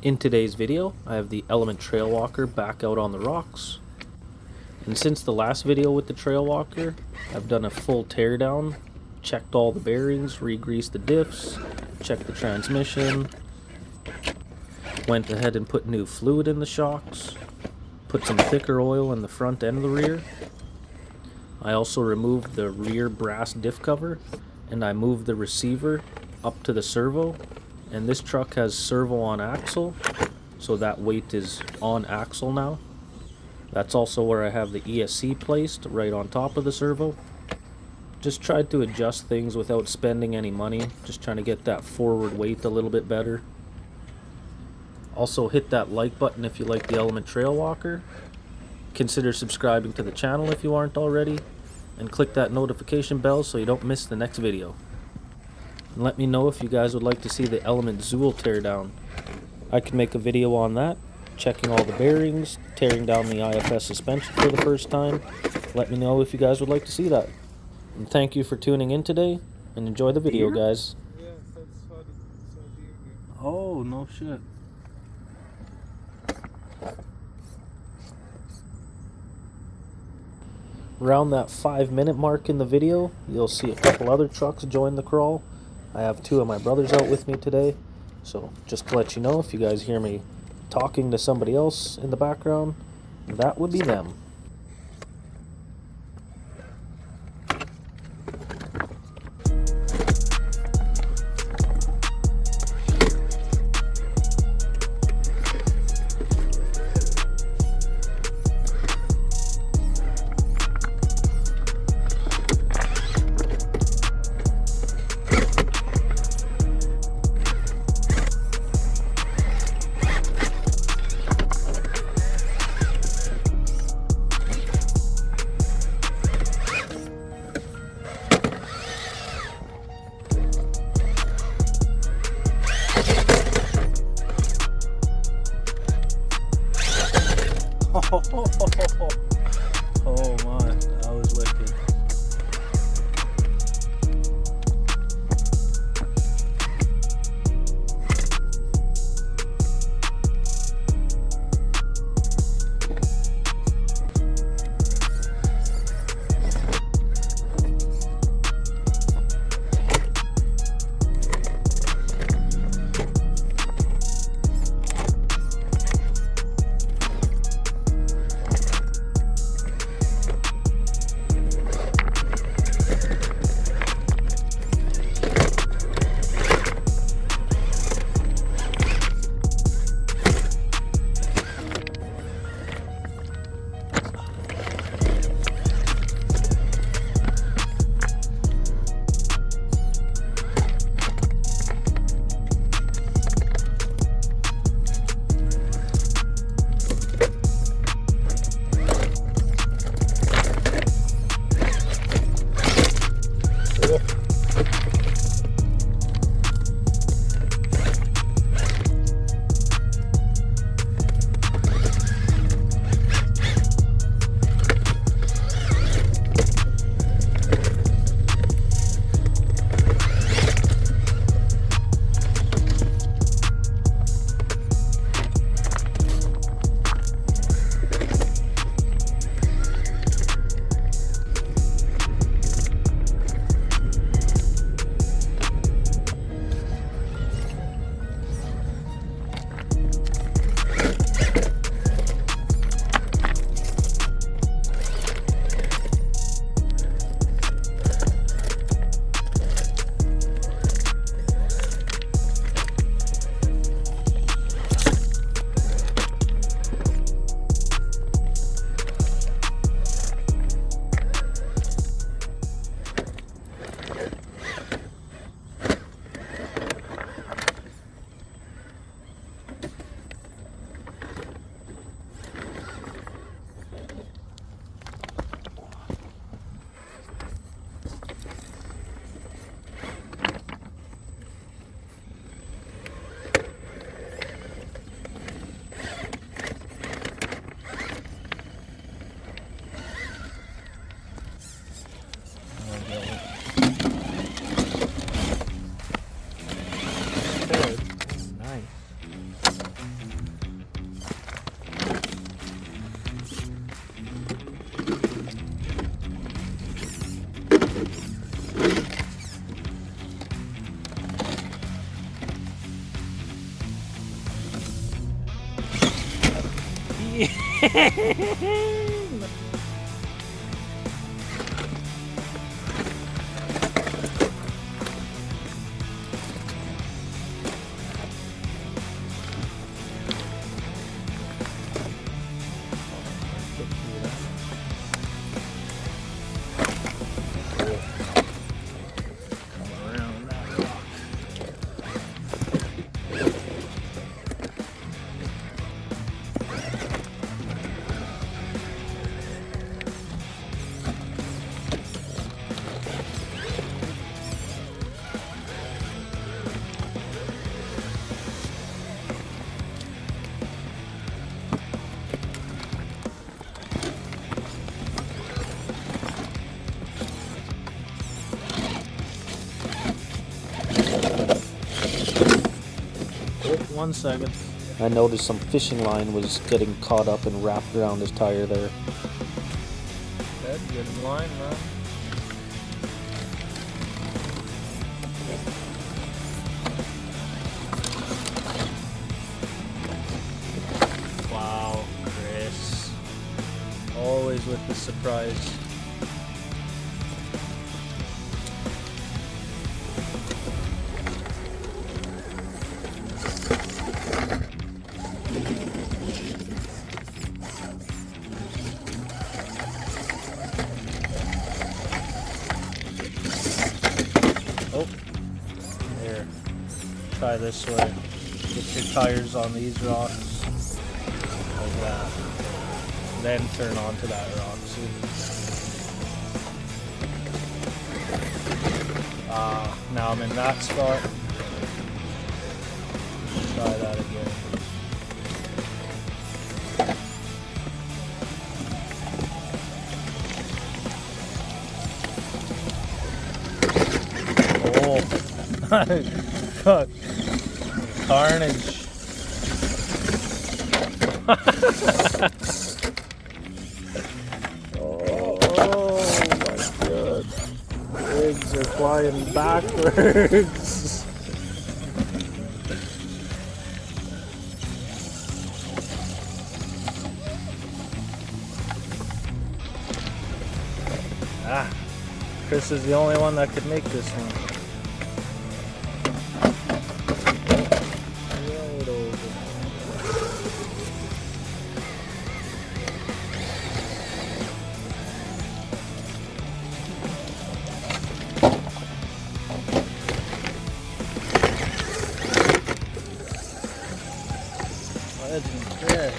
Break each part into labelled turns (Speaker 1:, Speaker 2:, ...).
Speaker 1: In today's video, I have the Element Trailwalker back out on the rocks. And since the last video with the Trailwalker, I've done a full teardown, checked all the bearings, re-greased the diffs, checked the transmission, went ahead and put new fluid in the shocks, put some thicker oil in the front and the rear. I also removed the rear brass diff cover, and I moved the receiver up to the servo. And this truck has servo on axle, so that weight is on axle now. That's also where I have the ESC placed, right on top of the servo. Just tried to adjust things without spending any money, just trying to get that forward weight a little bit better. Also hit that like button if you like the Element Trailwalker. Consider subscribing to the channel if you aren't already, and click that notification bell so you don't miss the next video. And let me know if you guys would like to see the Element Zool teardown. I could make a video on that, checking all the bearings, tearing down the IFS suspension for the first time. Let me know if you guys would like to see that. And thank you for tuning in today, and enjoy the video, guys. Oh, no shit. Around that 5-minute mark in the video, you'll see a couple other trucks join the crawl. I have 2 of my brothers out with me today, so just to let you know, if you guys hear me talking to somebody else in the background, that would be them. Oh my, that was wicked.
Speaker 2: 1 second.
Speaker 1: I noticed some fishing line was getting caught up and wrapped around his tire there.
Speaker 2: That's good line, man. Wow, Chris. Always with the surprise. Oh, here. Try this way. Get your tires on these rocks. Like that. Then turn onto that rock. See? Now I'm in that spot. Try that again. God. Carnage. Oh my God. Eggs are flying backwards. Chris is the only one that could make this one. Right over. Legend Chris.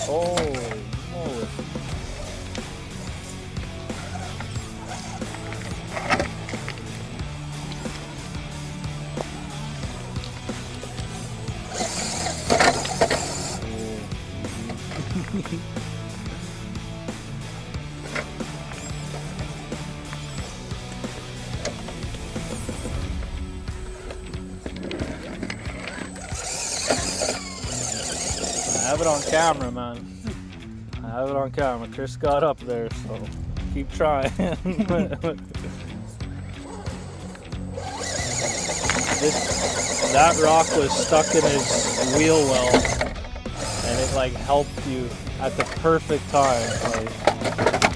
Speaker 2: Holy moly. I have it on camera, man. I have it on camera. Chris got up there, so keep trying. That rock was stuck in his wheel well, and it like helped you at the perfect time. Like,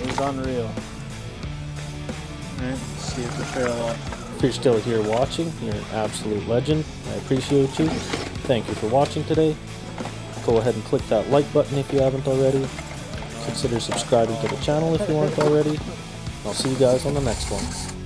Speaker 2: it was unreal. Alright, let's see if the trail up.
Speaker 1: If you're still here watching, you're an absolute legend. I appreciate you. Thank you for watching today. Go ahead and click that like button if you haven't already. Consider subscribing to the channel if you aren't already. I'll see you guys on the next one.